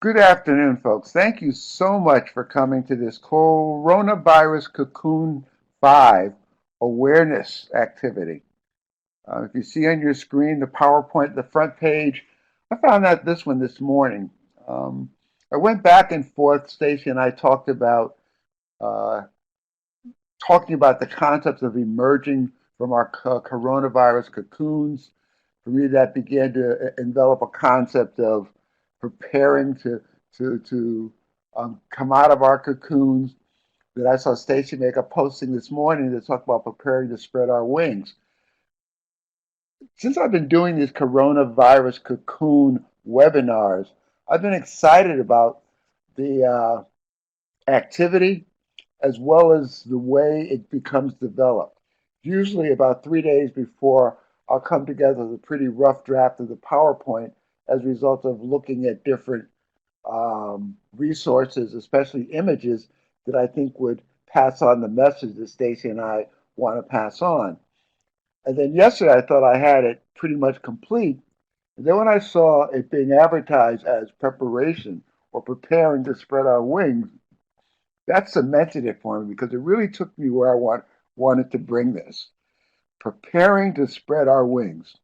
Good afternoon, folks. Thank you so much for coming to this Coronavirus Cocoon 5 awareness activity. If you see on your screen the PowerPoint, the front page, I found out this one this morning. Um, I went back and forth. Stacy and I uh, talking about the concepts of emerging from our coronavirus cocoons. For me, that began to envelop a concept of preparing to come out of our cocoons. That I saw Stacy make a posting this morning that talked about preparing to spread our wings. Since I've been doing these coronavirus cocoon webinars, I've been excited about the activity as well as the way it becomes developed. Usually, about 3 days before, I'll come together with a pretty rough draft of the PowerPoint as a result of looking at different resources, especially images that I think would pass on the message that Stacy and I want to pass on. And then yesterday, I thought I had it pretty much complete. And then when I saw it being advertised as preparation or preparing to spread our wings, that cemented it for me because it really took me where wanted to bring this. Preparing to spread our wings.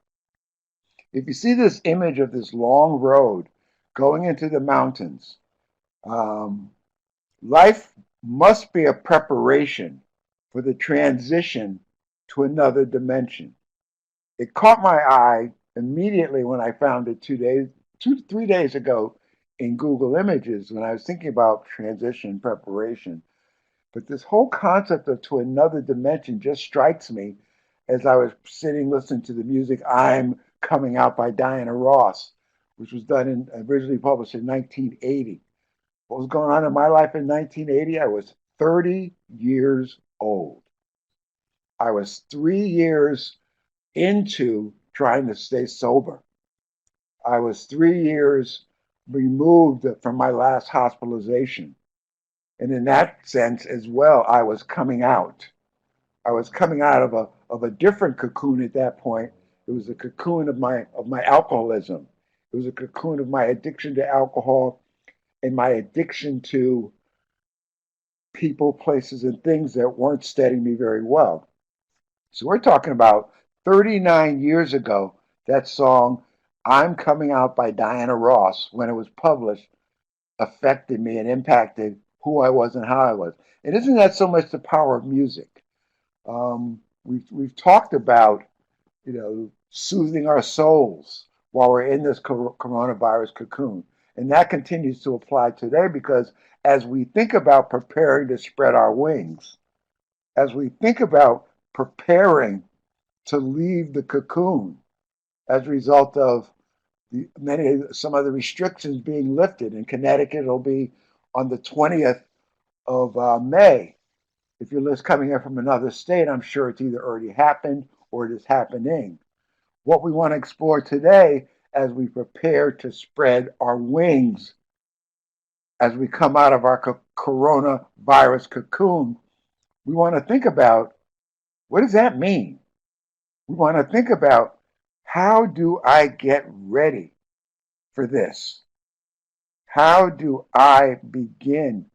If you see this image of this long road going into the mountains, um, life must be a preparation for the transition to another dimension. It caught my eye immediately when I found it 3 days ago in Google Images when I was thinking about transition preparation. But this whole concept of to another dimension just strikes me as I was sitting listening to the music I'm Coming Out by Diana Ross, which was originally published in 1980. What was going on in my life in 1980? I was 30 years old. I was 3 years into trying to stay sober. I was 3 years removed from my last hospitalization. And in that sense as well, I was coming out. I was coming out of a different cocoon at that point. It was a cocoon of my alcoholism. It was a cocoon of my addiction to alcohol and my addiction to people, places, and things that weren't steadying me very well. So we're talking about 39 years ago, that song, I'm Coming Out by Diana Ross, when it was published, affected me and impacted who I was and how I was. And isn't that so much the power of music? We've talked about soothing our souls while we're in this coronavirus cocoon, and that continues to apply today because as we think about preparing to spread our wings, as we think about preparing to leave the cocoon as a result of some of the restrictions being lifted. In Connecticut, it'll be on the 20th of May. If you're just coming in from another state, I'm sure it's either already happened or it is happening. What we want to explore today as we prepare to spread our wings as we come out of our coronavirus cocoon, we want to think about what does that mean? We want to think about how do I get ready for this? How do I begin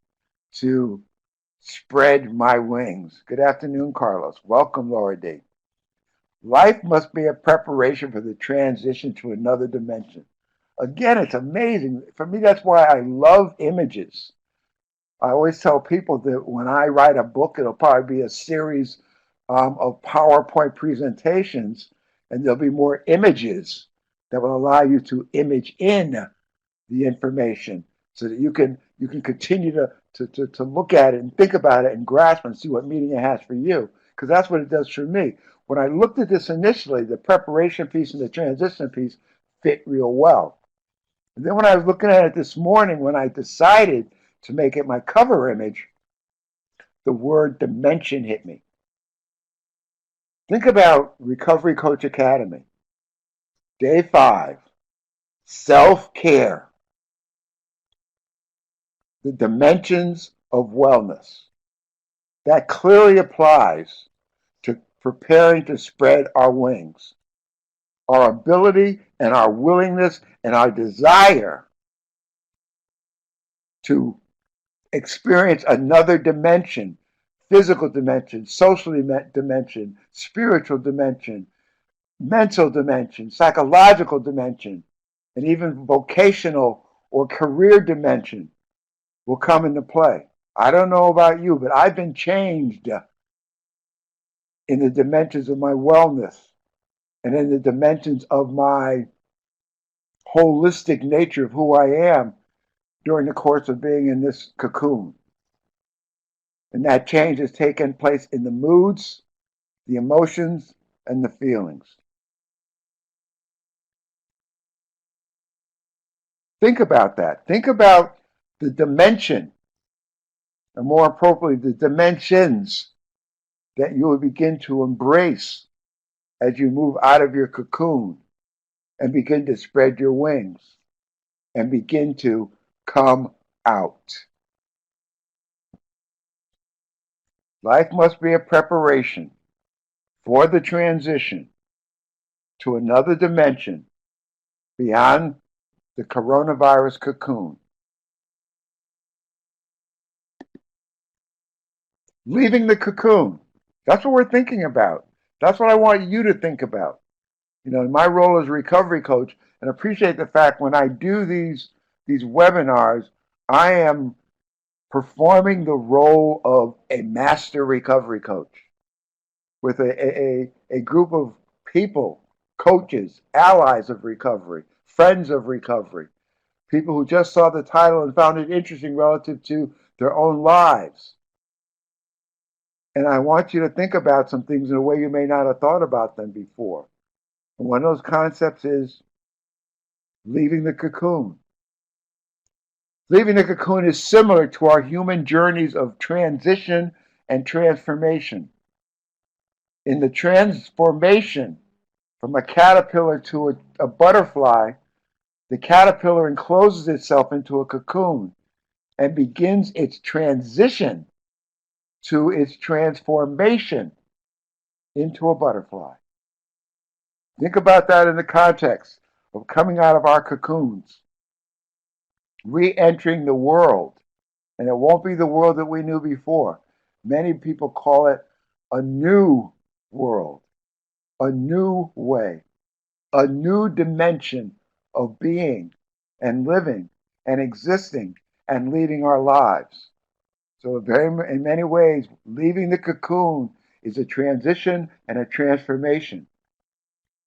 to spread my wings? Good afternoon, Carlos. Welcome, Laura D. Life must be a preparation for the transition to another dimension. Again, it's amazing. For me, that's why I love images. I always tell people that when I write a book, it'll probably be a series of PowerPoint presentations, and there'll be more images that will allow you to image in the information so that you can continue to look at it and think about it and grasp and see what meaning it has for you. Because that's what it does for me. When I looked at this initially, the preparation piece and the transition piece fit real well. And then when I was looking at it this morning, when I decided to make it my cover image, the word dimension hit me. Think about Recovery Coach Academy. Day 5, self-care, the dimensions of wellness. That clearly applies to preparing to spread our wings. Our ability and our willingness and our desire to experience another dimension, physical dimension, social dimension, spiritual dimension, mental dimension, psychological dimension, and even vocational or career dimension will come into play. I don't know about you, but I've been changed in the dimensions of my wellness and in the dimensions of my holistic nature of who I am during the course of being in this cocoon. And that change has taken place in the moods, the emotions, and the feelings. Think about that. Think about the dimension, and more appropriately, the dimensions that you will begin to embrace as you move out of your cocoon and begin to spread your wings and begin to come out. Life must be a preparation for the transition to another dimension beyond the coronavirus cocoon. Leaving the cocoon. That's what we're thinking about. That's what I want you to think about. You know, in my role as a recovery coach, and appreciate the fact when I do these webinars, I am performing the role of a master recovery coach with a group of people, coaches, allies of recovery, friends of recovery, people who just saw the title and found it interesting relative to their own lives. And I want you to think about some things in a way you may not have thought about them before. And one of those concepts is leaving the cocoon. Leaving the cocoon is similar to our human journeys of transition and transformation. In the transformation from a caterpillar to a butterfly, the caterpillar encloses itself into a cocoon and begins its transition to its transformation into a butterfly. Think about that in the context of coming out of our cocoons, re-entering the world, and it won't be the world that we knew before. Many people call it a new world, a new way, a new dimension of being and living and existing and leading our lives. So in many ways, leaving the cocoon is a transition and a transformation.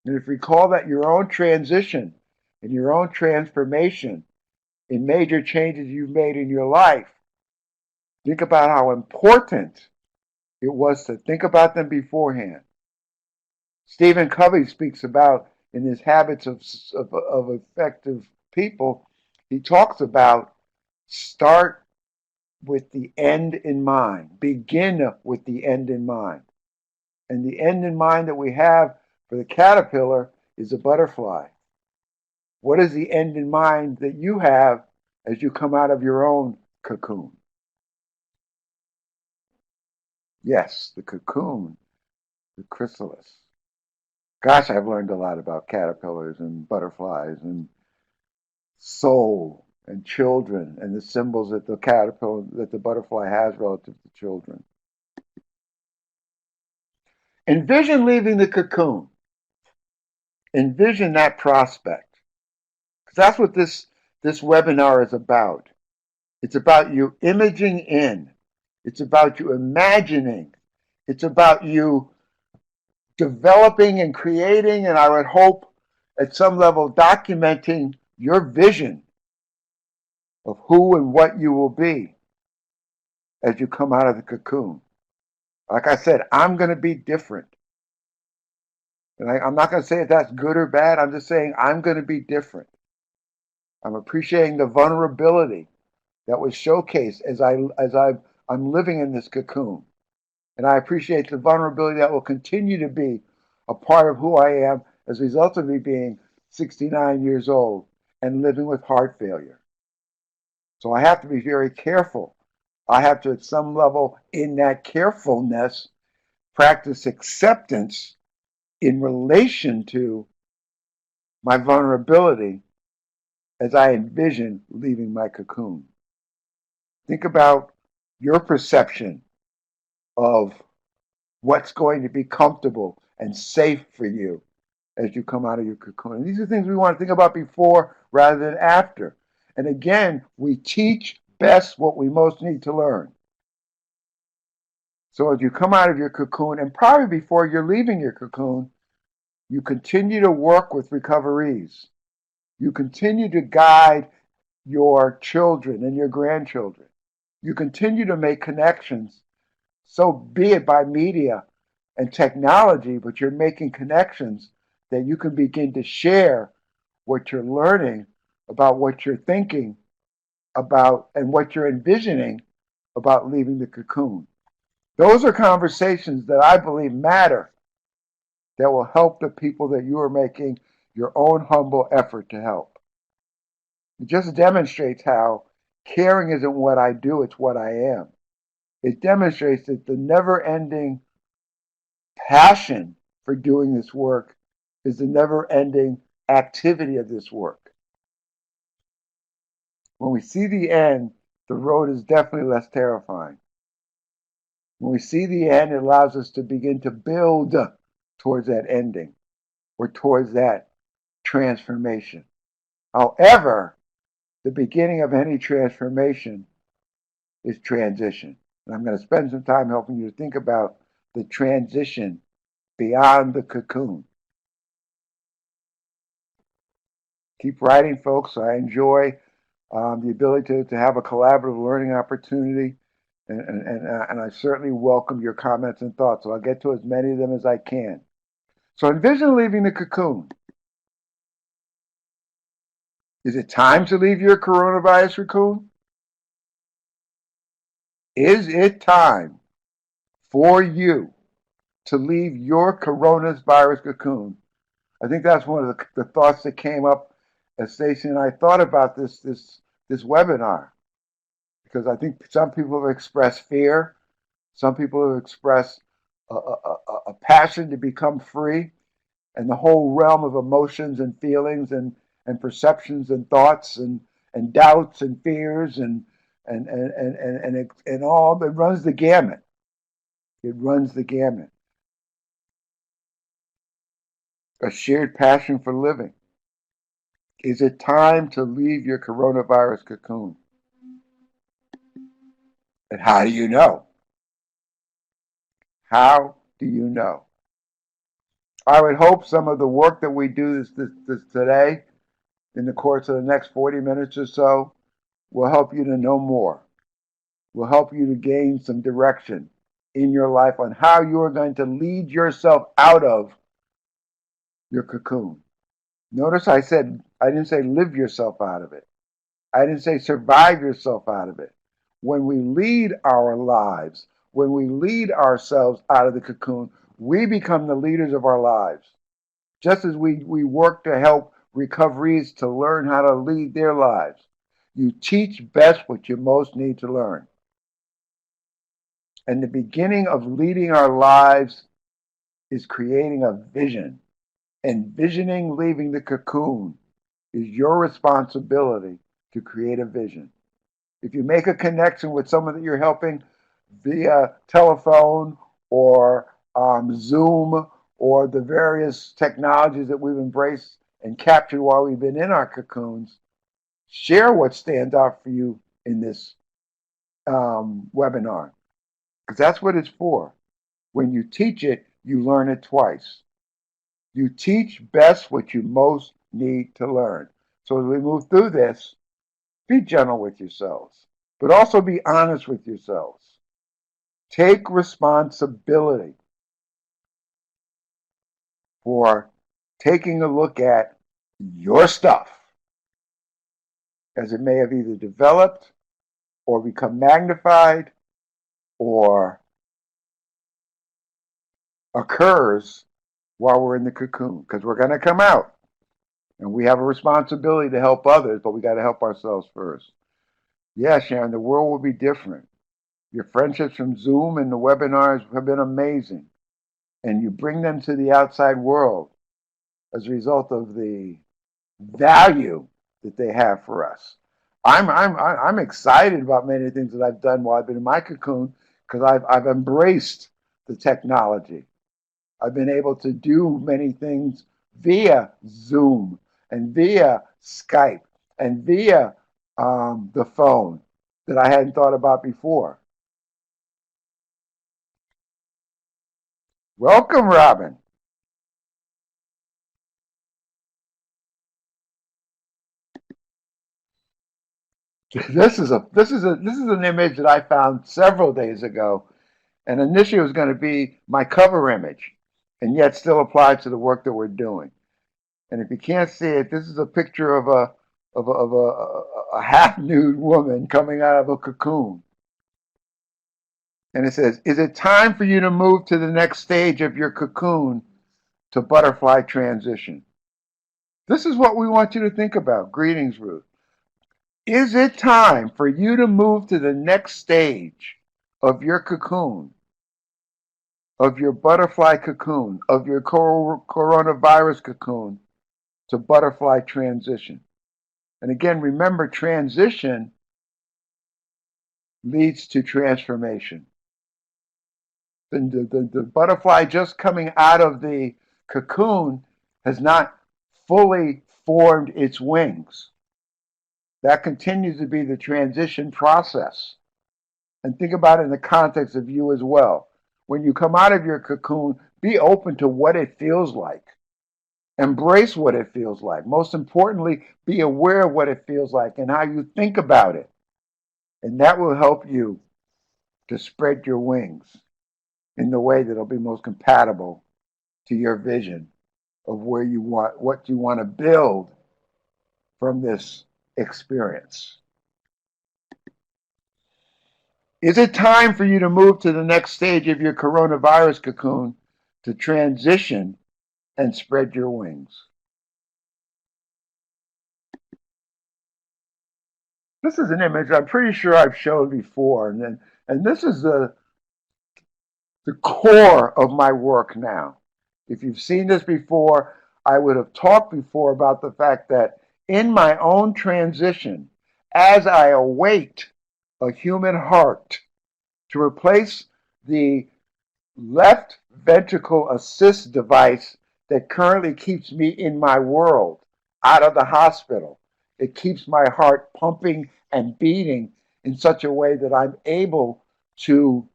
And if you recall that your own transition and your own transformation in major changes you've made in your life, think about how important it was to think about them beforehand. Stephen Covey speaks about in his Habits of Effective People, he talks about start with the end in mind. Begin with the end in mind. And the end in mind that we have for the caterpillar is a butterfly. What is the end in mind that you have as you come out of your own cocoon? Yes, the cocoon, the chrysalis. Gosh, I've learned a lot about caterpillars and butterflies and soul and children and the symbols that the caterpillar, that the butterfly has relative to children. Envision leaving the cocoon. Envision that prospect. Because that's what this webinar is about. It's about you imaging in. It's about you imagining. It's about you developing and creating, and I would hope at some level documenting your vision of who and what you will be as you come out of the cocoon. Like I said, I'm going to be different. And I'm not going to say if that's good or bad. I'm just saying I'm going to be different. I'm appreciating the vulnerability that was showcased as I'm living in this cocoon. And I appreciate the vulnerability that will continue to be a part of who I am as a result of me being 69 years old and living with heart failure. So I have to be very careful. I have to, at some level, in that carefulness, practice acceptance in relation to my vulnerability as I envision leaving my cocoon. Think about your perception of what's going to be comfortable and safe for you as you come out of your cocoon. And these are things we want to think about before rather than after. And again, we teach best what we most need to learn. So as you come out of your cocoon, and probably before you're leaving your cocoon, you continue to work with recoveries. You continue to guide your children and your grandchildren. You continue to make connections, so be it by media and technology, but you're making connections that you can begin to share what you're learning about what you're thinking about and what you're envisioning about leaving the cocoon. Those are conversations that I believe matter, that will help the people that you are making your own humble effort to help. It just demonstrates how caring isn't what I do, it's what I am. It demonstrates that the never ending passion for doing this work is the never ending activity of this work. When we see the end, the road is definitely less terrifying. When we see the end, it allows us to begin to build towards that ending or towards that transformation. However, the beginning of any transformation is transition. And I'm going to spend some time helping you to think about the transition beyond the cocoon. Keep writing, folks. I enjoy the ability to have a collaborative learning opportunity, and I certainly welcome your comments and thoughts. So I'll get to as many of them as I can. So envision leaving the cocoon. Is it time to leave your coronavirus cocoon? Is it time for you to leave your coronavirus cocoon? I think that's one of the thoughts that came up as Stacey and I thought about this webinar, because I think some people have expressed fear, some people have expressed a passion to become free, and the whole realm of emotions and feelings and perceptions and thoughts and doubts and fears and all, it runs the gamut. It runs the gamut. A shared passion for living. Is it time to leave your coronavirus cocoon? And how do you know? How do you know? I would hope some of the work that we do this today, in the course of the next 40 minutes or so, will help you to know more, will help you to gain some direction in your life on how you are going to lead yourself out of your cocoon. Notice I didn't say live yourself out of it. I didn't say survive yourself out of it. When we lead our lives, when we lead ourselves out of the cocoon, we become the leaders of our lives. Just as we work to help recoveries to learn how to lead their lives. You teach best what you most need to learn. And the beginning of leading our lives is creating a vision. Envisioning leaving the cocoon is your responsibility to create a vision. If you make a connection with someone that you're helping via telephone or Zoom or the various technologies that we've embraced and captured while we've been in our cocoons, share what stands out for you in this webinar, because that's what it's for. When you teach it, you learn it twice. You teach best what you most need to learn. So as we move through this, be gentle with yourselves, but also be honest with yourselves. Take responsibility for taking a look at your stuff as it may have either developed or become magnified or occurs while we're in the cocoon, because we're going to come out and we have a responsibility to help others, but we got to help ourselves first. Yeah, Sharon, the world will be different. Your friendships from Zoom and the webinars have been amazing, and you bring them to the outside world as a result of the value that they have for us. I'm excited about many things that I've done while I've been in my cocoon because I've embraced the technology. I've been able to do many things via Zoom and via Skype and via the phone that I hadn't thought about before. Welcome, Robin. This is an image that I found several days ago, and initially it was going to be my cover image, and yet still applied to the work that we're doing. And if you can't see it, this is a picture of a half nude woman coming out of a cocoon. And it says, "Is it time for you to move to the next stage of your cocoon to butterfly transition?" This is what we want you to think about. Greetings, Ruth. Is it time for you to move to the next stage of your cocoon, of your butterfly cocoon, of your coronavirus cocoon to butterfly transition? And again, remember, transition leads to transformation. The butterfly just coming out of the cocoon has not fully formed its wings. That continues to be the transition process. And think about it in the context of you as well. When you come out of your cocoon, be open to what it feels like. Embrace what it feels like. Most importantly, be aware of what it feels like and how you think about it. And that will help you to spread your wings in the way that'll be most compatible to your vision of where you want, what you want to build from this experience. Is it time for you to move to the next stage of your coronavirus cocoon to transition and spread your wings? This is an image I'm pretty sure I've shown before, and this is the core of my work now. If you've seen this before, I would have talked before about the fact that in my own transition, as I await a human heart to replace the left ventricle assist device that currently keeps me in my world out of the hospital. It keeps my heart pumping and beating in such a way that I'm able to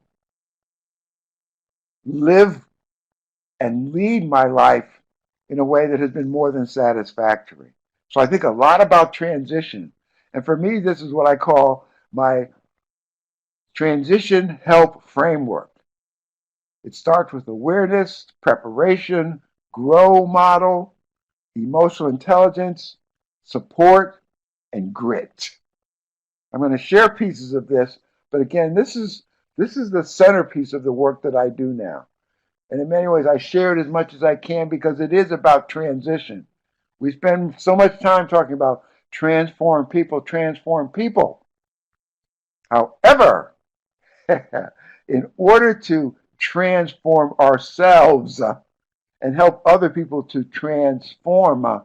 live and lead my life in a way that has been more than satisfactory. So I think a lot about transition. And for me, this is what I call my transition help framework. It starts with awareness, preparation, grow model, emotional intelligence, support, and grit. I'm going to share pieces of this, but again, this is the centerpiece of the work that I do now. And in many ways, I share it as much as I can because it is about transition. We spend so much time talking about transform people, transform people. However, in order to transform ourselves and help other people to transform,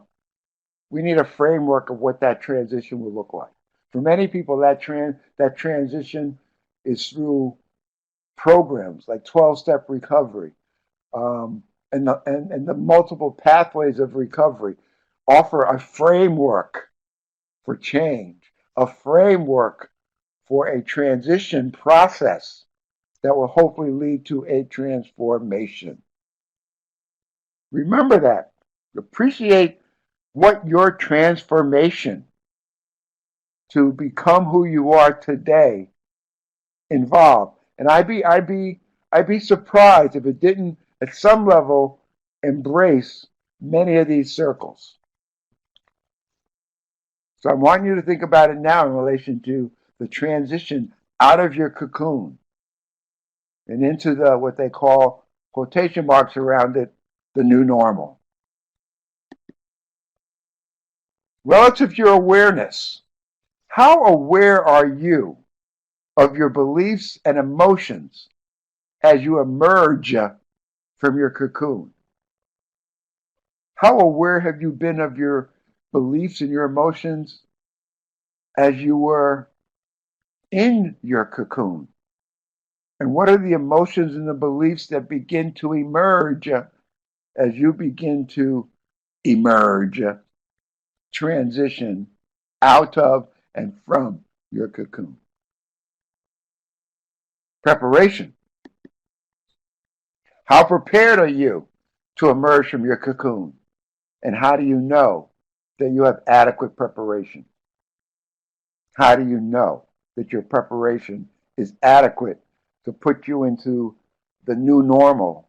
we need a framework of what that transition will look like. For many people, that transition is through programs like 12-step recovery, and the multiple pathways of recovery offer a framework for change, a framework for a transition process that will hopefully lead to a transformation. Remember that. Appreciate what your transformation to become who you are today involved. And I'd be surprised if it didn't at some level embrace many of these circles. So I want you to think about it now in relation to the transition out of your cocoon and into the what they call quotation marks around it, the new normal. Relative to your awareness, how aware are you of your beliefs and emotions as you emerge from your cocoon? How aware have you been of your beliefs and your emotions as you were in your cocoon? And what are the emotions and the beliefs that begin to emerge as you begin to emerge, transition out of and from your cocoon? Preparation. How prepared are you to emerge from your cocoon? And how do you know that you have adequate preparation? How do you know that your preparation is adequate to put you into the new normal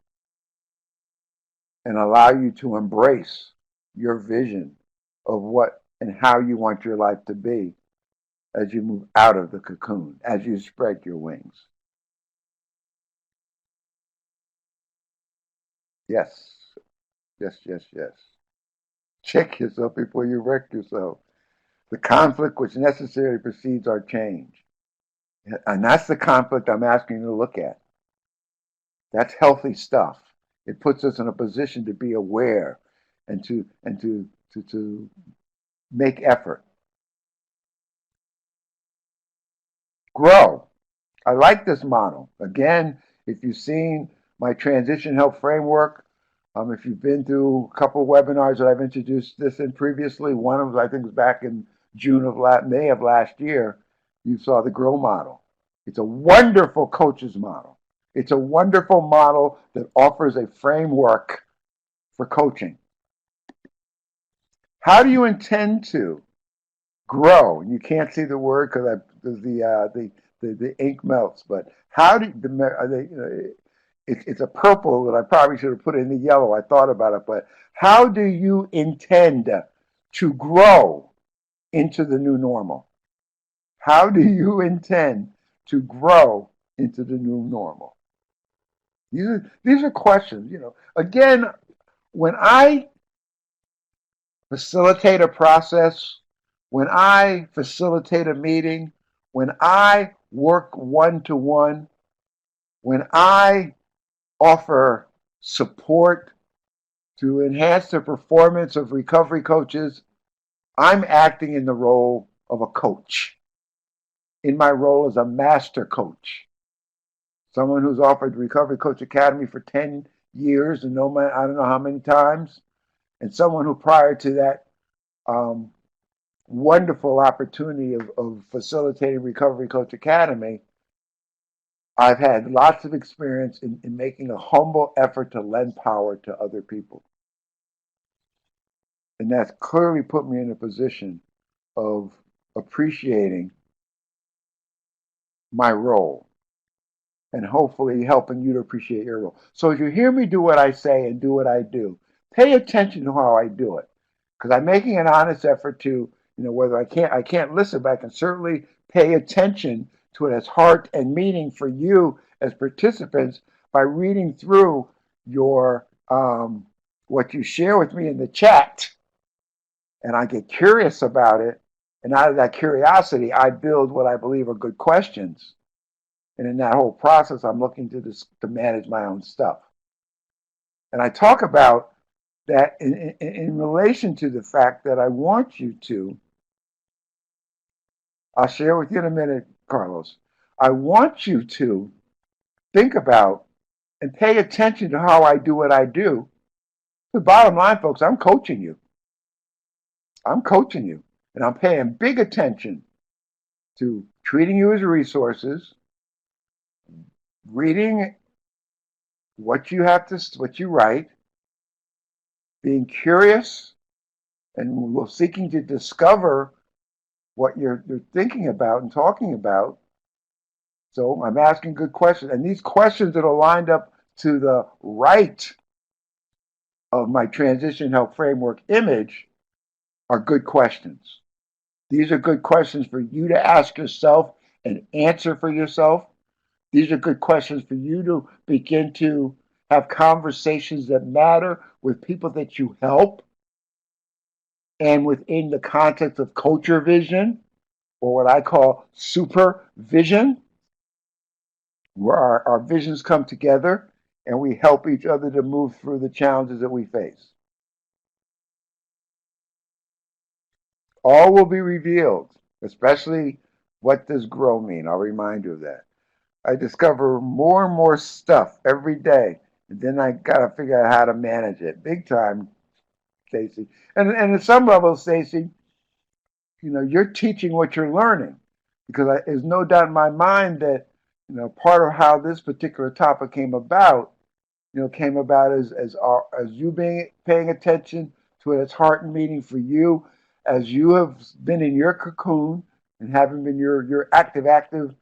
and allow you to embrace your vision of what and how you want your life to be as you move out of the cocoon, as you spread your wings? Yes, yes, yes, yes. Check yourself before you wreck yourself. The conflict which necessarily precedes our change. And that's the conflict I'm asking you to look at. That's healthy stuff. It puts us in a position to be aware and to make effort. Grow. I like this model. Again, if you've seen my transition help framework, if you've been through a couple of webinars that I've introduced this in previously, one of them I think was back in May of last year, you saw the grow model. It's a wonderful coach's model. It's a wonderful model that offers a framework for coaching. How do you intend to grow? You can't see the word because the ink melts. But how do it's a purple that I probably should have put in the yellow. I thought about it, but how do you intend to grow into the new normal? How do you intend to grow into the new normal? These are questions. Again, when I facilitate a process, when I facilitate a meeting, when I work one-to-one, when I offer support to enhance the performance of recovery coaches, I'm acting in the role of a coach, in my role as a master coach, someone who's offered Recovery Coach Academy for 10 years and I don't know how many times, and someone who prior to that wonderful opportunity of facilitating Recovery Coach Academy, I've had lots of experience in making a humble effort to lend power to other people. And that's clearly put me in a position of appreciating my role and hopefully helping you to appreciate your role. So if you hear me do what I say and do what I do, pay attention to how I do it. Because I'm making an honest effort to, whether I can't listen, but I can certainly pay attention to it as heart and meaning for you as participants by reading through your what you share with me in the chat, and I get curious about it, and out of that curiosity, I build what I believe are good questions. And in that whole process, I'm looking to manage my own stuff. And I talk about that in relation to the fact that I want you to, I'll share with you in a minute, Carlos. I want you to think about and pay attention to how I do what I do. The bottom line, folks, I'm coaching you. I'm coaching you. And I'm paying big attention to treating you as resources, reading what you write, being curious, and seeking to discover what you're thinking about and talking about. So I'm asking good questions. And these questions that are lined up to the right of my transition help framework image are good questions. These are good questions for you to ask yourself and answer for yourself. These are good questions for you to begin to have conversations that matter with people that you help and within the context of culture vision, or what I call supervision, where our visions come together and we help each other to move through the challenges that we face. All will be revealed especially what does grow mean. I'll remind you of that. I discover more and more stuff every day, and then I got to figure out how to manage it. Big time, Stacy. And at some level, Stacy, you're teaching what you're learning, because there's no doubt in my mind that part of how this particular topic came about as you being paying attention to its heart and meaning for you, as you have been in your cocoon and having been your active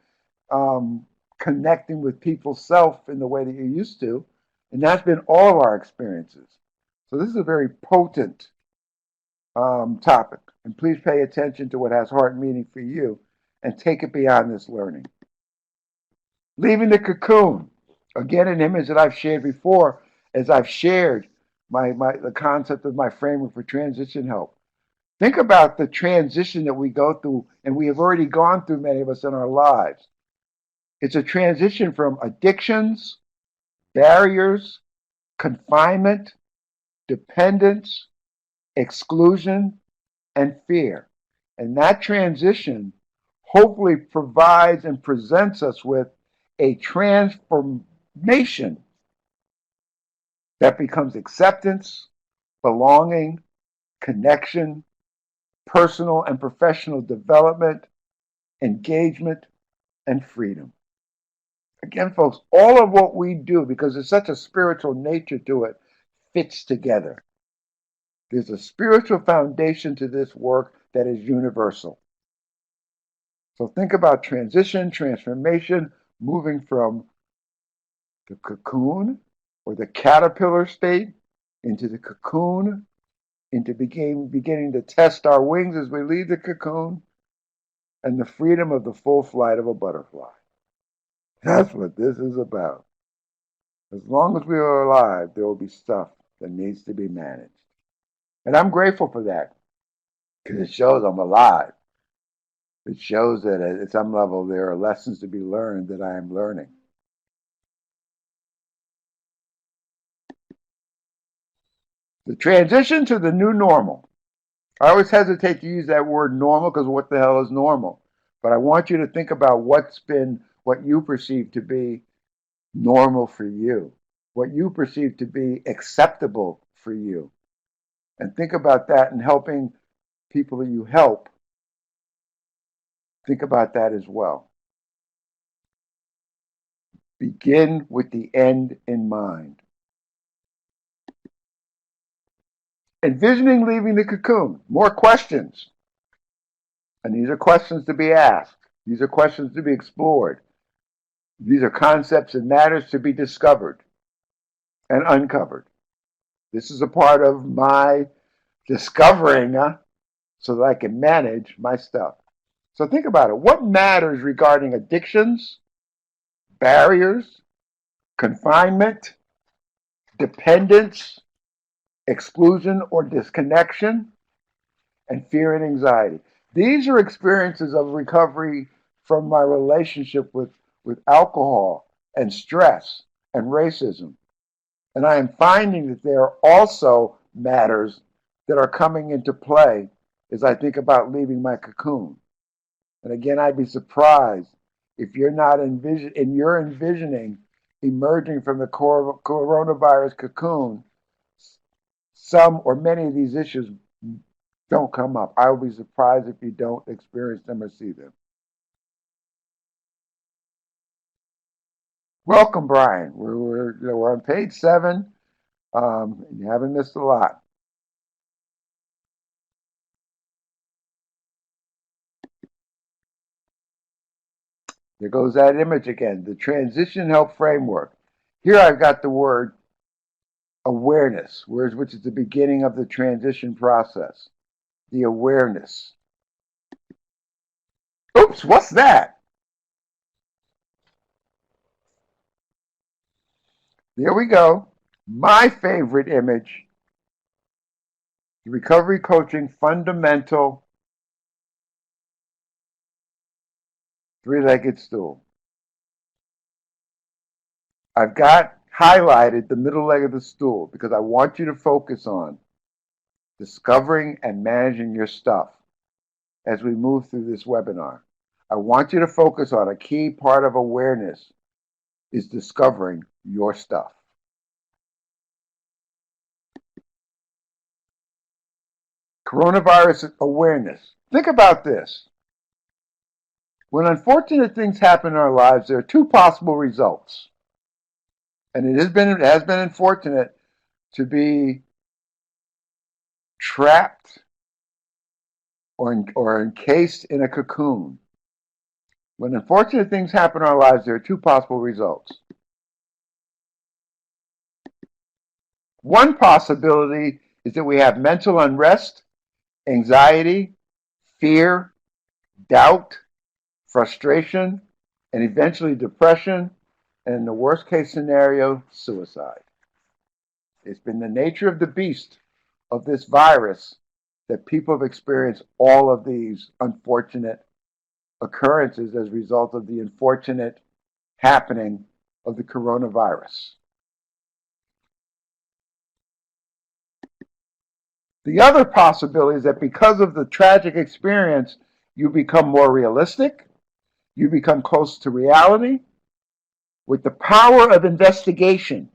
um, connecting with people's self in the way that you used to, and that's been all of our experiences. So this is a very potent topic, and please pay attention to what has heart and meaning for you, and take it beyond this learning. Leaving the cocoon. Again, an image that I've shared before, as I've shared the concept of my framework for transition help. Think about the transition that we go through, and we have already gone through, many of us, in our lives. It's a transition from addictions, barriers, confinement, dependence, exclusion, and fear. And that transition hopefully provides and presents us with a transformation that becomes acceptance, belonging, connection, personal and professional development, engagement, and freedom. Again, folks, all of what we do, because there's such a spiritual nature to it, fits together. There's a spiritual foundation to this work that is universal. So think about transition, transformation, moving from the cocoon or the caterpillar state into the cocoon, into beginning to test our wings as we leave the cocoon, and the freedom of the full flight of a butterfly. That's what this is about. As long as we are alive, there will be stuff that needs to be managed. And I'm grateful for that, because it shows I'm alive. It shows that at some level there are lessons to be learned that I am learning. The transition to the new normal. I always hesitate to use that word normal, because what the hell is normal? But I want you to think about what you perceive to be normal for you, what you perceive to be acceptable for you. And think about that, and helping people that you help think about that as well. Begin with the end in mind. Envisioning leaving the cocoon. More questions. And these are questions to be asked. These are questions to be explored. These are concepts and matters to be discovered and uncovered. This is a part of my discovering so that I can manage my stuff. So think about it. What matters regarding addictions, barriers, confinement, dependence, exclusion or disconnection, and fear and anxiety? These are experiences of recovery from my relationship with alcohol and stress and racism. And I am finding that there are also matters that are coming into play as I think about leaving my cocoon. And again, I'd be surprised if you're not envisioning emerging from the coronavirus cocoon, some or many of these issues don't come up. I will be surprised if you don't experience them or see them. Welcome, Brian. We're on page 7. You haven't missed a lot. There goes that image again, the transition help framework. Here I've got the word awareness, which is the beginning of the transition process. The awareness. Oops, what's that? There we go. My favorite image, the recovery coaching fundamental three-legged stool. I've got highlighted the middle leg of the stool because I want you to focus on discovering and managing your stuff. as we move through this webinar. I want you to focus on a key part of awareness is discovering your stuff. Coronavirus awareness. Think about this. When unfortunate things happen in our lives, there are two possible results. And it has been unfortunate to be trapped or encased in a cocoon. When unfortunate things happen in our lives, there are two possible results. One possibility is that we have mental unrest, anxiety, fear, doubt, frustration, and eventually depression, and in the worst case scenario, suicide. It's been the nature of the beast of this virus that people have experienced all of these unfortunate occurrences as a result of the unfortunate happening of the coronavirus. The other possibility is that because of the tragic experience, you become more realistic, you become close to reality. With the power of investigation,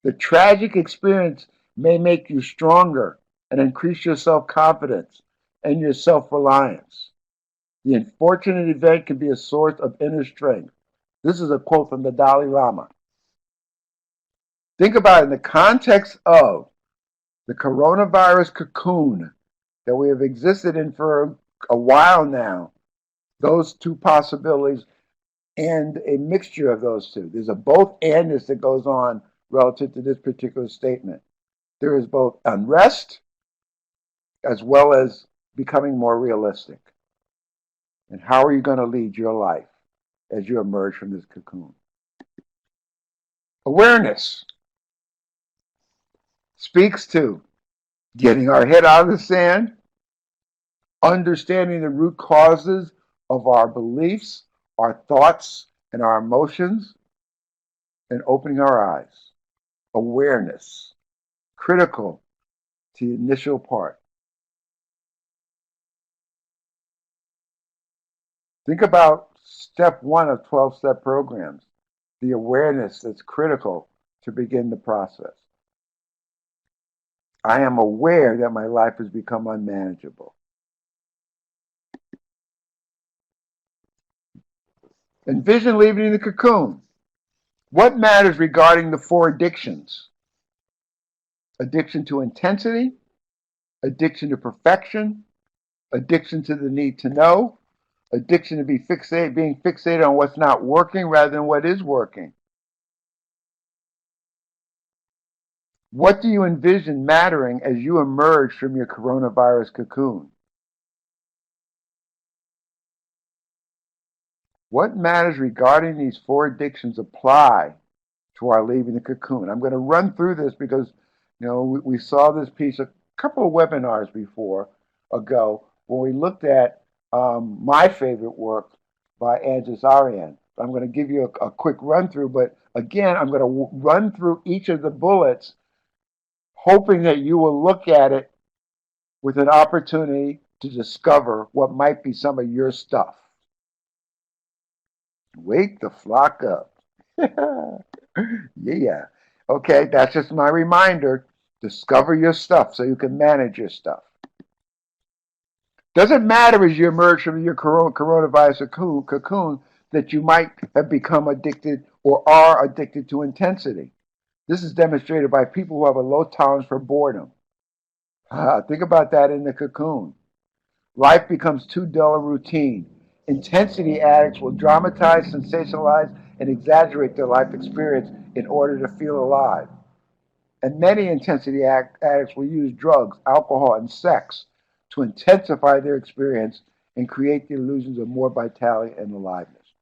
the tragic experience may make you stronger and increase your self-confidence and your self-reliance. The unfortunate event can be a source of inner strength. This is a quote from the Dalai Lama. Think about it in the context of the coronavirus cocoon that we have existed in for a while now, those two possibilities and a mixture of those two. There's a both andness that goes on relative to this particular statement. There is both unrest as well as becoming more realistic. And how are you going to lead your life as you emerge from this cocoon? Awareness speaks to getting our head out of the sand, understanding the root causes of our beliefs, our thoughts, and our emotions, and opening our eyes. Awareness, critical to the initial part. Think about step 1 of 12-step programs, the awareness that's critical to begin the process. I am aware that my life has become unmanageable. Envision leaving the cocoon. What matters regarding the 4 addictions? Addiction to intensity, addiction to perfection, addiction to the need to know, addiction to being fixated on what's not working rather than what is working. What do you envision mattering as you emerge from your coronavirus cocoon? What matters regarding these 4 addictions apply to our leaving the cocoon? I'm going to run through this because we saw this piece a couple of webinars ago when we looked at my favorite work by Angus Arian. I'm going to give you a quick run through, but again, I'm going to run through each of the bullets, hoping that you will look at it with an opportunity to discover what might be some of your stuff. Wake the flock up. Yeah. Okay, that's just my reminder. Discover your stuff so you can manage your stuff. Doesn't matter as you emerge from your coronavirus cocoon that you might have become addicted or are addicted to intensity. This is demonstrated by people who have a low tolerance for boredom. Think about that in the cocoon. Life becomes too dull a routine. Intensity addicts will dramatize, sensationalize, and exaggerate their life experience in order to feel alive. And many intensity addicts will use drugs, alcohol, and sex to intensify their experience and create the illusions of more vitality and aliveness.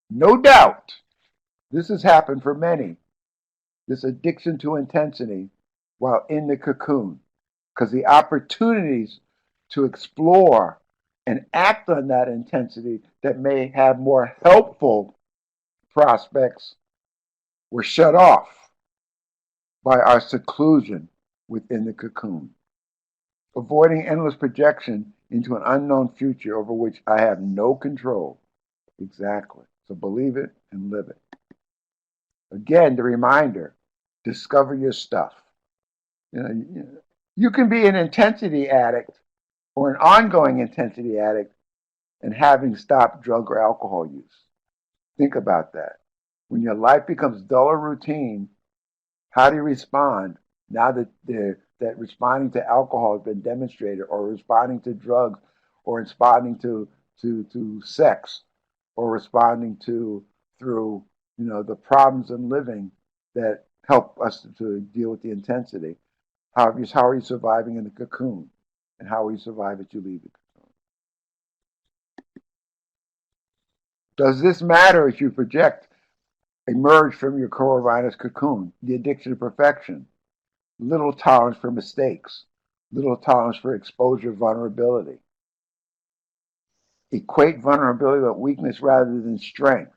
No doubt, this has happened for many, this addiction to intensity while in the cocoon, because the opportunities to explore and act on that intensity that may have more helpful prospects were shut off by our seclusion within the cocoon. avoiding endless projection into an unknown future over which I have no control. Exactly. So believe it and live it. Again, the reminder, discover your stuff. You can be an intensity addict or an ongoing intensity addict and having stopped drug or alcohol use. Think about that. When your life becomes dull or routine, how do you respond now that responding to alcohol has been demonstrated, or responding to drugs, or responding to sex, or responding to through the problems in living that help us to deal with the intensity? How are you surviving in the cocoon, and how will you survive as you leave the cocoon? Does this matter as you project emerge from your coronavirus cocoon? The addiction to perfection, little tolerance for mistakes, little tolerance for exposure vulnerability. Equate vulnerability with weakness rather than strength.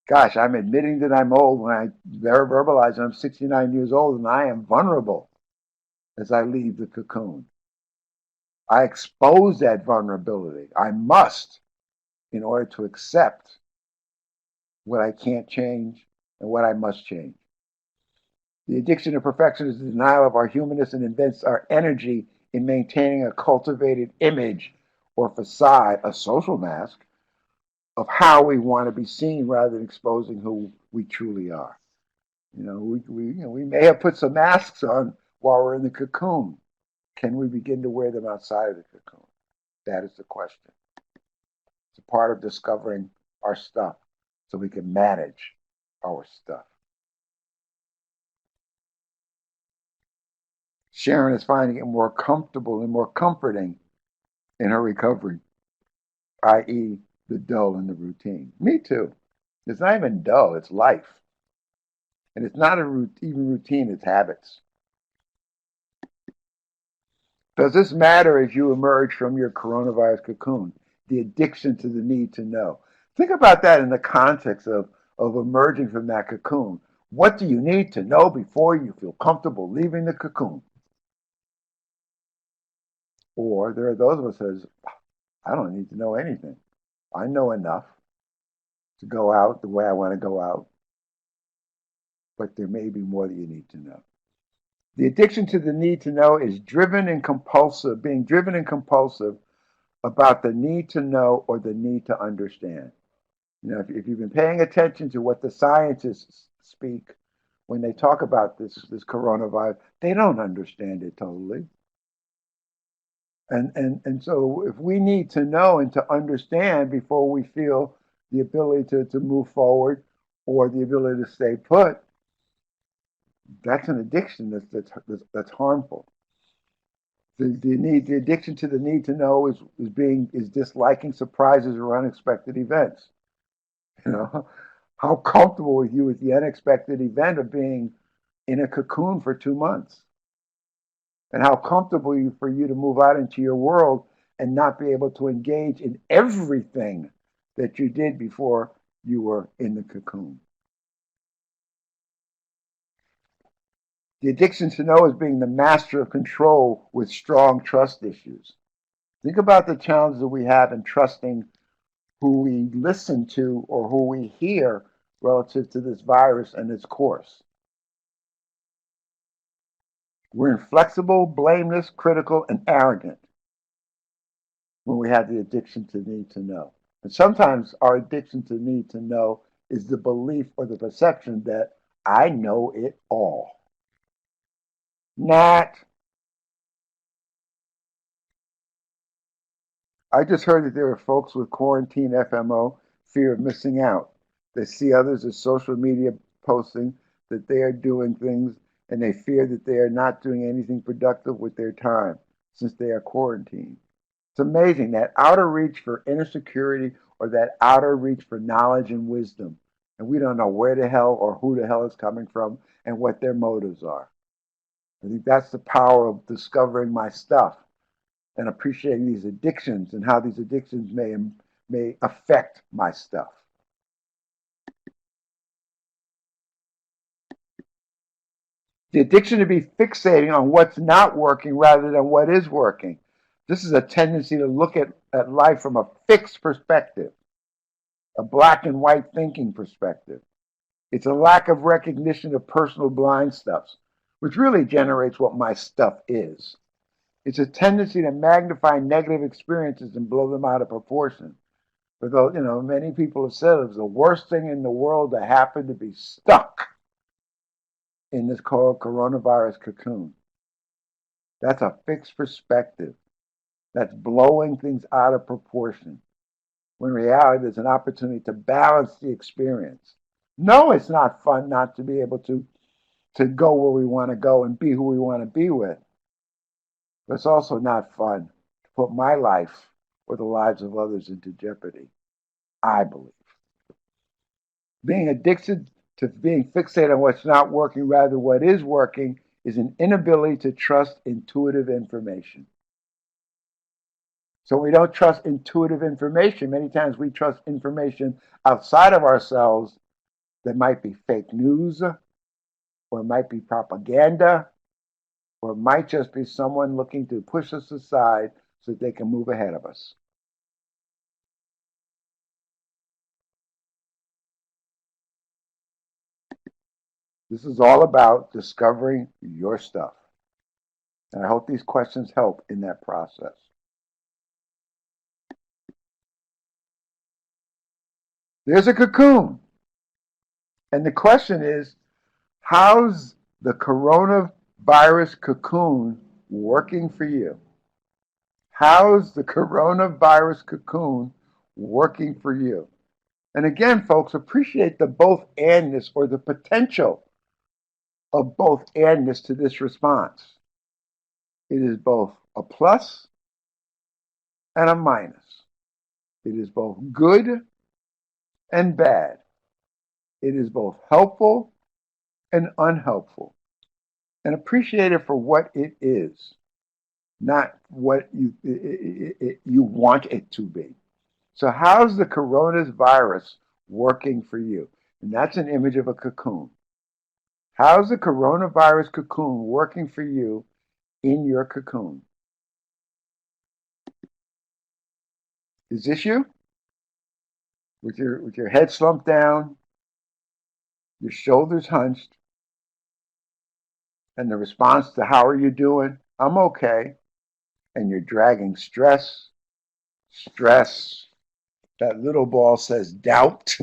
Gosh, I'm admitting that I'm old when I verbalize that I'm 69 years old and I am vulnerable as I leave the cocoon. I expose that vulnerability. I must, in order to accept what I can't change and what I must change. The addiction to perfection is the denial of our humanness and invests our energy in maintaining a cultivated image or facade, a social mask, of how we want to be seen rather than exposing who we truly are. We may have put some masks on while we're in the cocoon. Can we begin to wear them outside of the cocoon? That is the question. It's a part of discovering our stuff so we can manage our stuff. Sharon is finding it more comfortable and more comforting in her recovery, i.e., the dull and the routine. Me too. It's not even dull, it's life. And it's not even routine, it's habits. Does this matter as you emerge from your coronavirus cocoon? The addiction to the need to know. Think about that in the context of emerging from that cocoon. What do you need to know before you feel comfortable leaving the cocoon? Or there are those of us who says, I don't need to know anything. I know enough to go out the way I want to go out, but there may be more that you need to know. The addiction to the need to know is being driven and compulsive about the need to know or the need to understand. If you've been paying attention to what the scientists speak when they talk about this coronavirus, they don't understand it totally. And so if we need to know and to understand before we feel the ability to move forward or the ability to stay put, that's an addiction that's harmful. The addiction to the need to know is disliking surprises or unexpected events. You know, how comfortable with you with the unexpected event of being in a cocoon for 2 months, and how comfortable for you to move out into your world and not be able to engage in everything that you did before you were in the cocoon. The addiction to know is being the master of control with strong trust issues. Think about the challenges that we have in trusting who we listen to or who we hear relative to this virus and its course. We're inflexible, blameless, critical, and arrogant when we have the addiction to need to know. And sometimes our addiction to need to know is the belief or the perception that I know it all. Not. I just heard that there are folks with quarantine FMO, fear of missing out. They see others as social media posting that they are doing things and they fear that they are not doing anything productive with their time since they are quarantined. It's amazing that outer reach for inner security or that outer reach for knowledge and wisdom. And we don't know where the hell or who the hell is coming from and what their motives are. I think that's the power of discovering my stuff and appreciating these addictions and how these addictions may affect my stuff. The addiction to be fixating on what's not working rather than what is working. This is a tendency to look at life from a fixed perspective, a black and white thinking perspective. It's a lack of recognition of personal blind stuffs, which really generates what my stuff is. It's a tendency to magnify negative experiences and blow them out of proportion. Because, many people have said it was the worst thing in the world to happen to be stuck in this coronavirus cocoon. That's a fixed perspective. That's blowing things out of proportion. When in reality, there's an opportunity to balance the experience. No, it's not fun not to be able to go where we want to go and be who we want to be with. But it's also not fun to put my life or the lives of others into jeopardy, I believe. Being addicted to being fixated on what's not working rather than what is working is an inability to trust intuitive information. So we don't trust intuitive information. Many times we trust information outside of ourselves that might be fake news, or it might be propaganda, or it might just be someone looking to push us aside so that they can move ahead of us. This is all about discovering your stuff. And I hope these questions help in that process. There's a cocoon. And the question is, how's the coronavirus cocoon working for you? How's the coronavirus cocoon working for you? And again, folks, appreciate the both andness or the potential of both andness to this response. It is both a plus and a minus. It is both good and bad. It is both helpful and unhelpful. And appreciate it for what it is, not what you want it to be. So how's the coronavirus working for you? And that's an image of a cocoon. How's the coronavirus cocoon working for you in your cocoon? Is this you? With your head slumped down, your shoulders hunched, and the response to how are you doing? I'm okay. And you're dragging stress. That little ball says doubt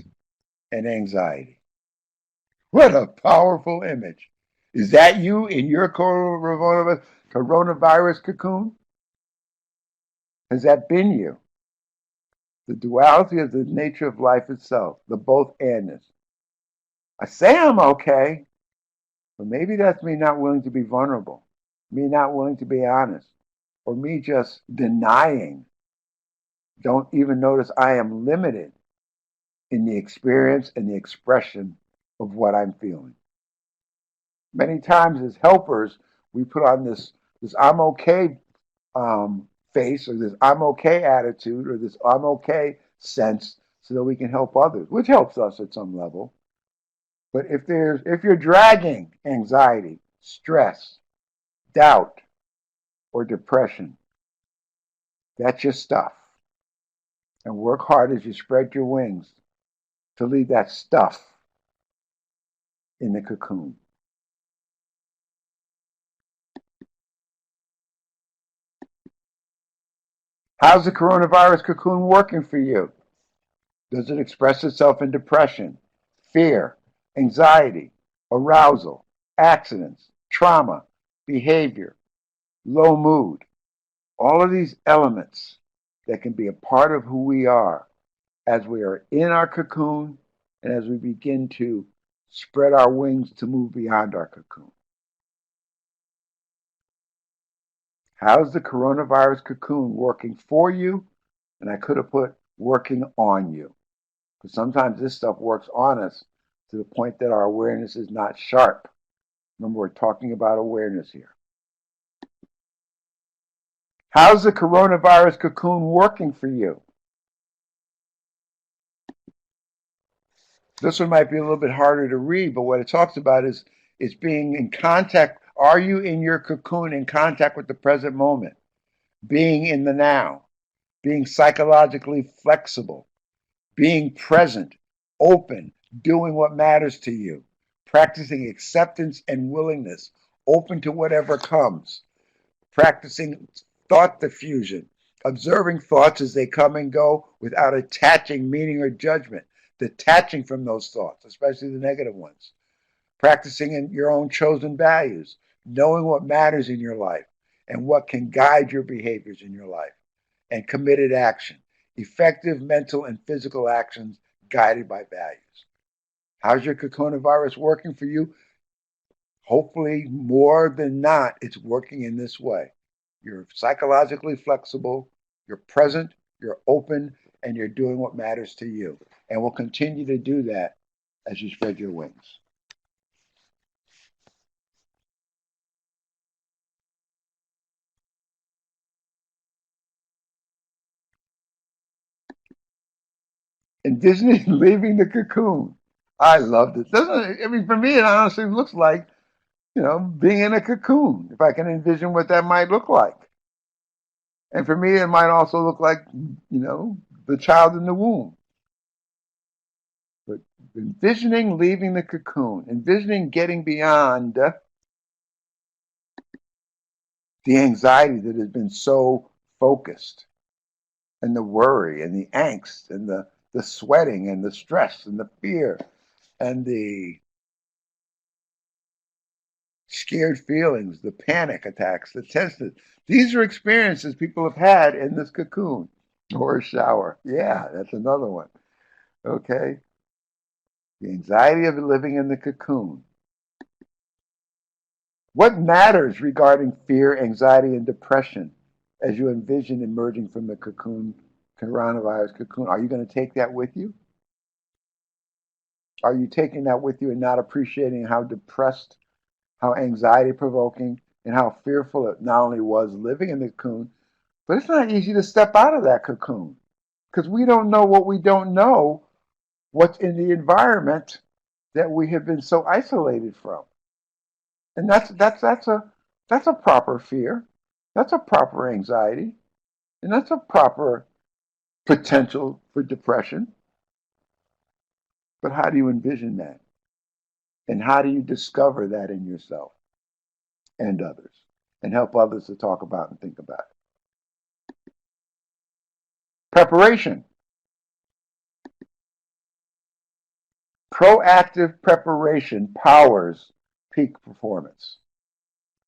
and anxiety. What a powerful image. Is that you in your coronavirus cocoon? Has that been you? The duality of the nature of life itself, the both andness. I say I'm okay, but maybe that's me not willing to be vulnerable, me not willing to be honest, or me just denying. Don't even notice I am limited in the experience and the expression of what I'm feeling. Many times as helpers, we put on this I'm okay face, or this I'm okay attitude, or this I'm okay sense so that we can help others, which helps us at some level. But if you're dragging anxiety, stress, doubt, or depression, that's your stuff. And work hard as you spread your wings to leave that stuff in the cocoon. How's the coronavirus cocoon working for you? Does it express itself in depression, fear, anxiety, arousal, accidents, trauma, behavior, low mood? All of these elements that can be a part of who we are as we are in our cocoon and as we begin to spread our wings to move beyond our cocoon. How's the coronavirus cocoon working for you? And I could have put working on you. Because sometimes this stuff works on us to the point that our awareness is not sharp. Remember, we're talking about awareness here. How's the coronavirus cocoon working for you? This one might be a little bit harder to read, but what it talks about is It's being in contact. Are you in your cocoon in contact with the present moment? Being in the now, being psychologically flexible, being present, open, doing what matters to you, practicing acceptance and willingness, open to whatever comes, practicing thought diffusion, observing thoughts as they come and go without attaching meaning or judgment, detaching from those thoughts, especially the negative ones, practicing in your own chosen values, knowing what matters in your life and what can guide your behaviors in your life, and committed action, effective mental and physical actions guided by values. How's your coronavirus working for you? Hopefully, more than not, it's working in this way. You're psychologically flexible, you're present, you're open, and you're doing what matters to you. And we'll continue to do that as you spread your wings. And Disney leaving the cocoon. I loved it. Doesn't it? I mean, for me, it honestly looks like, being in a cocoon, if I can envision what that might look like. And for me, it might also look like, the child in the womb. But envisioning leaving the cocoon, envisioning getting beyond the anxiety that has been so focused, and the worry, and the angst, and the sweating, and the stress, and the fear, and the scared feelings, the panic attacks, the tenseness. These are experiences people have had in this cocoon or a shower. Yeah, that's another one. Okay. The anxiety of living in the cocoon. What matters regarding fear, anxiety, and depression as you envision emerging from the cocoon, coronavirus cocoon? Are you going to take that with you? Are you taking that with you and not appreciating how depressed, how anxiety provoking, and how fearful it not only was living in the cocoon, but it's not easy to step out of that cocoon because we don't know what we don't know, what's in the environment that we have been so isolated from. And that's a proper fear. That's a proper anxiety. And that's a proper potential for depression. But how do you envision that? And how do you discover that in yourself and others? And help others to talk about and think about it. Preparation. Proactive preparation powers peak performance.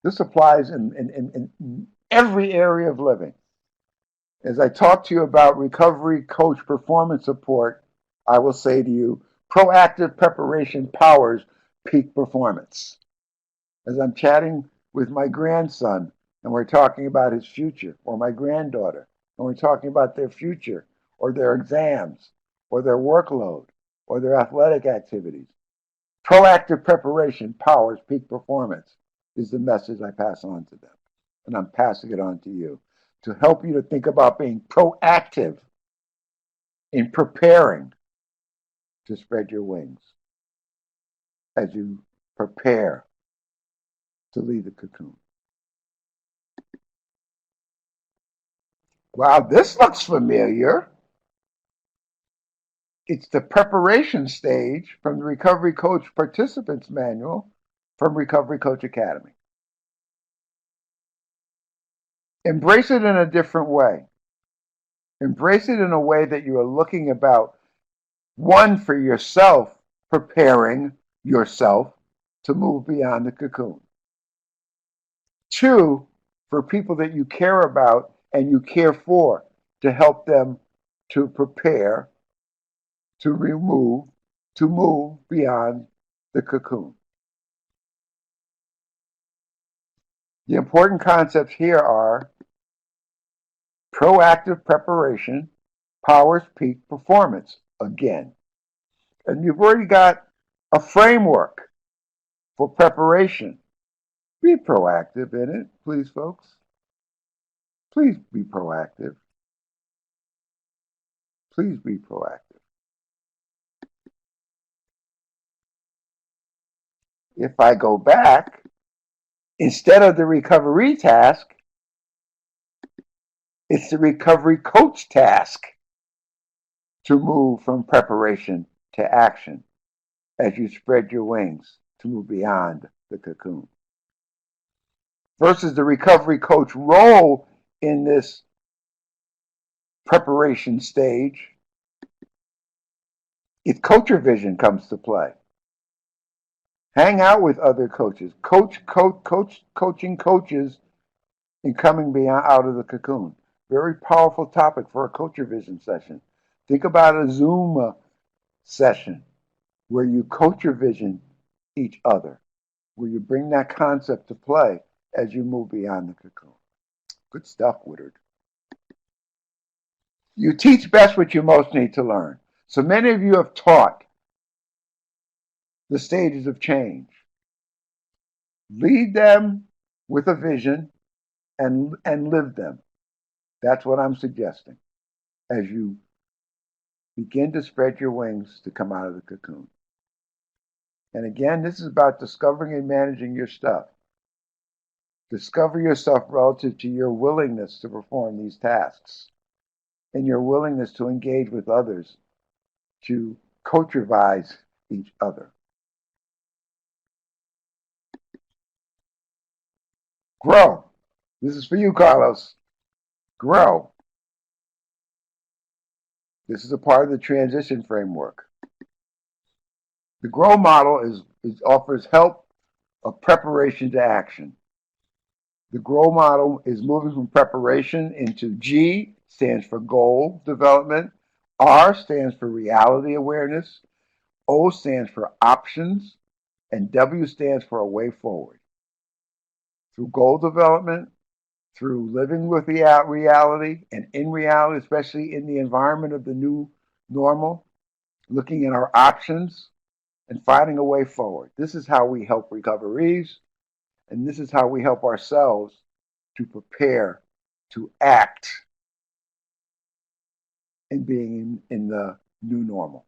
This applies in every area of living. As I talk to you about recovery coach performance support, I will say to you, proactive preparation powers peak performance. As I'm chatting with my grandson and we're talking about his future, or my granddaughter, and we're talking about their future, or their exams, or their workload, or their athletic activities, proactive preparation powers peak performance is the message I pass on to them. And I'm passing it on to you to help you to think about being proactive in preparing to spread your wings as you prepare to leave the cocoon. Wow, this looks familiar. It's the preparation stage from the Recovery Coach Participants Manual from Recovery Coach Academy. Embrace it in a different way. Embrace it in a way that you are looking about, one, for yourself, preparing yourself to move beyond the cocoon. Two, for people that you care about and you care for, to help them to prepare, to move beyond the cocoon. The important concepts here are proactive preparation powers peak performance again. And you've already got a framework for preparation. Be proactive in it, please, folks. Please be proactive. Please be proactive. if I go back, instead of the recovery task, it's the recovery coach task to move from preparation to action as you spread your wings to move beyond the cocoon. Versus the recovery coach role in this preparation stage, if coacher vision comes to play. Hang out with other coaches. Coaching coaches and coming beyond out of the cocoon. Very powerful topic for a coacher vision session. Think about a Zoom session where you coacher vision each other, where you bring that concept to play as you move beyond the cocoon. Good stuff, Woodard. You teach best what you most need to learn. So many of you have taught the stages of change. Lead them with a vision and live them. That's what I'm suggesting as you begin to spread your wings to come out of the cocoon. And again, this is about discovering and managing your stuff. Discover yourself relative to your willingness to perform these tasks and your willingness to engage with others, to coach revise each other. Grow. This is for you, Carlos. Grow. This is a part of the transition framework. The GROW model offers help of preparation to action. The GROW model is moving from preparation into G, stands for goal development, R stands for reality awareness, O stands for options, and W stands for a way forward. Through goal development, through living with reality, and in reality, especially in the environment of the new normal, looking at our options and finding a way forward. This is how we help recoveries, and this is how we help ourselves to prepare to act in being in the new normal.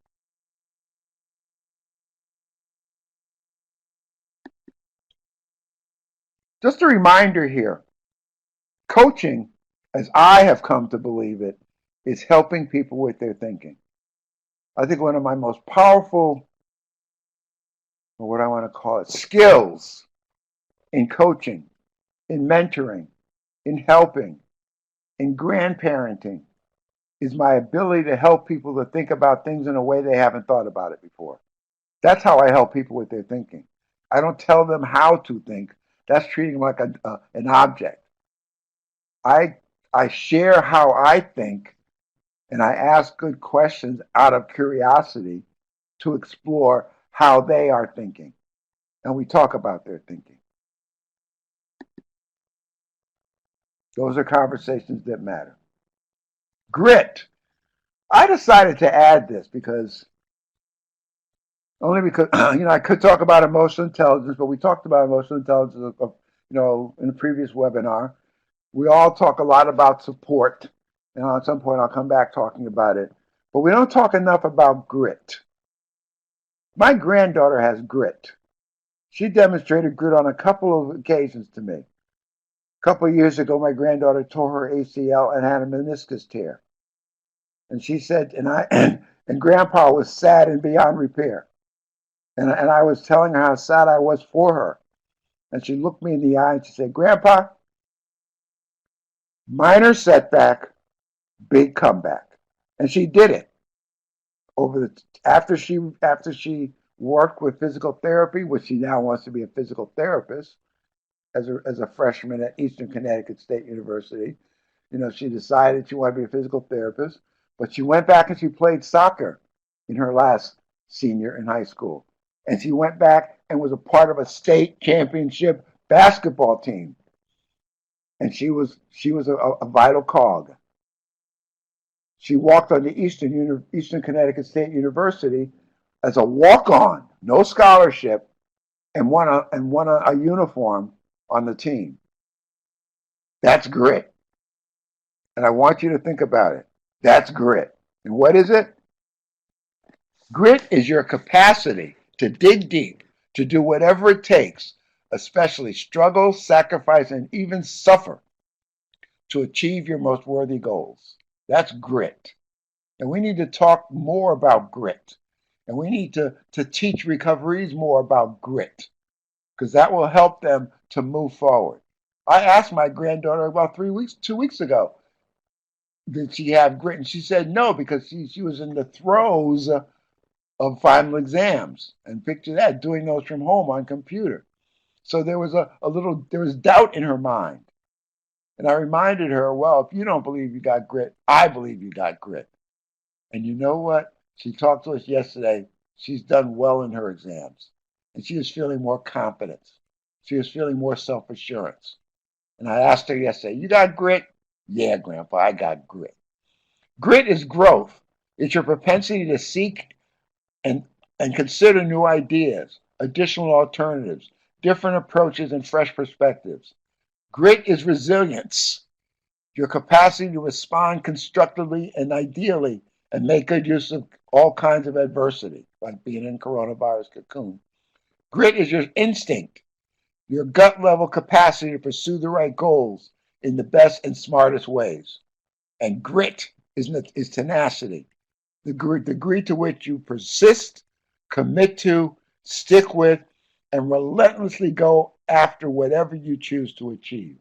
Just a reminder here, coaching, as I have come to believe it, is helping people with their thinking. I think one of my most powerful, or what I want to call it, skills in coaching, in mentoring, in helping, in grandparenting, is my ability to help people to think about things in a way they haven't thought about it before. That's how I help people with their thinking. I don't tell them how to think. That's treating them like an object. I share how I think, and I ask good questions out of curiosity to explore how they are thinking. And we talk about their thinking. Those are conversations that matter. Grit. I decided to add this only because I could talk about emotional intelligence, but we talked about emotional intelligence in a previous webinar. We all talk a lot about support, and at some point I'll come back talking about it. But we don't talk enough about grit. My granddaughter has grit. She demonstrated grit on a couple of occasions to me. A couple of years ago, my granddaughter tore her ACL and had a meniscus tear. And she said, and Grandpa was sad and beyond repair. And I was telling her how sad I was for her. And she looked me in the eye and she said, Grandpa, minor setback, big comeback. And she did it. After she worked with physical therapy, which she now wants to be a physical therapist, as a freshman at Eastern Connecticut State University, she decided she wanted to be a physical therapist, but she went back and she played soccer in her last senior in high school. And she went back and was a part of a state championship basketball team. And she was a vital cog. She walked on to Eastern Connecticut State University as a walk-on, no scholarship, and won a uniform on the team. That's grit. And I want you to think about it. That's grit. And what is it? Grit is your capacity to dig deep, to do whatever it takes, especially struggle, sacrifice, and even suffer to achieve your most worthy goals. That's grit. And we need to talk more about grit. And we need to teach recoveries more about grit because that will help them to move forward. I asked my granddaughter about 2 weeks ago, did she have grit? And she said no, because she was in the throes of final exams. And picture that, doing those from home on computer. So there was there was doubt in her mind. And I reminded her, well, if you don't believe you got grit, I believe you got grit. And you know what? She talked to us yesterday. She's done well in her exams. And she was feeling more confidence. She was feeling more self assurance. And I asked her yesterday, you got grit? Yeah, Grandpa, I got grit. Grit is growth. It's your propensity to seek and, and consider new ideas, additional alternatives, different approaches, and fresh perspectives. Grit is resilience, your capacity to respond constructively and ideally and make good use of all kinds of adversity, like being in coronavirus cocoon. Grit is your instinct, your gut level capacity to pursue the right goals in the best and smartest ways. And grit is tenacity, the degree to which you persist, commit to, stick with, and relentlessly go after whatever you choose to achieve.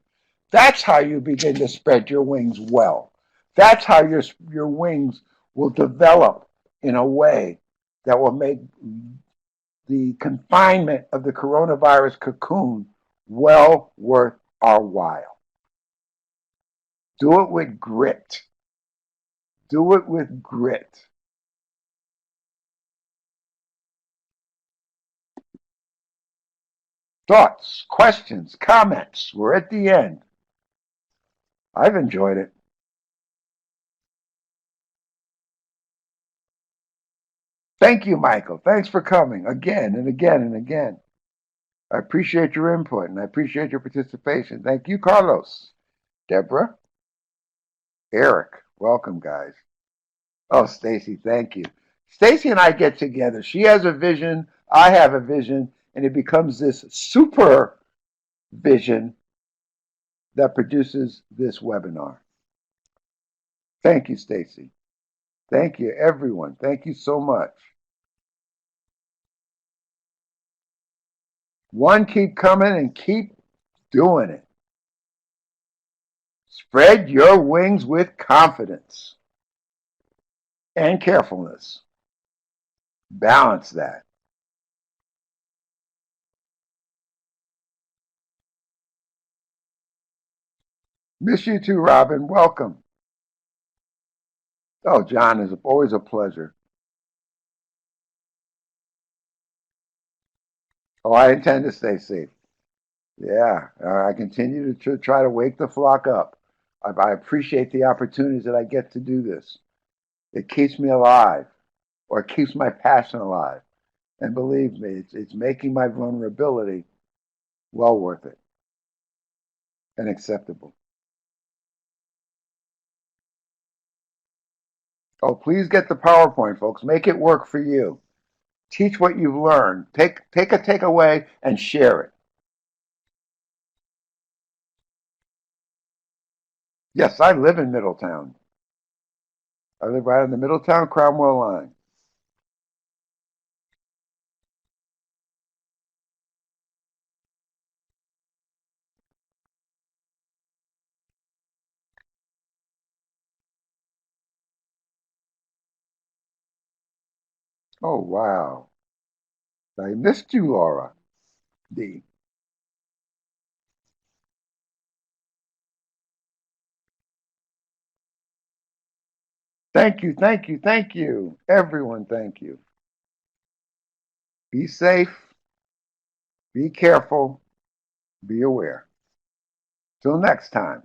That's how you begin to spread your wings well. That's how your wings will develop in a way that will make the confinement of the coronavirus cocoon well worth our while. Do it with grit. Do it with grit. Thoughts, questions, comments? We're at the end. I've enjoyed it. Thank you, Michael. Thanks for coming again and again and again. I appreciate your input and I appreciate your participation. Thank you, Carlos, Deborah, Eric. Welcome, guys. Oh, Stacy, thank you. Stacy and I get together. She has a vision, I have a vision, and it becomes this super vision that produces this webinar. Thank you, Stacy. Thank you, everyone. Thank you so much. One, keep coming and keep doing it. Spread your wings with confidence and carefulness. Balance that. Miss you too, Robin. Welcome. Oh, John, is always a pleasure. Oh, I intend to stay safe. Yeah, I continue to try to wake the flock up. I appreciate the opportunities that I get to do this. It keeps me alive, or it keeps my passion alive. And believe me, it's making my vulnerability well worth it and acceptable. Oh, please get the PowerPoint, folks. Make it work for you. Teach what you've learned. Take a takeaway and share it. Yes, I live in Middletown. I live right on the Middletown Cromwell line. Oh, wow. I missed you, Laura D. Thank you, thank you, thank you. Everyone, thank you. Be safe, be careful, be aware. Till next time.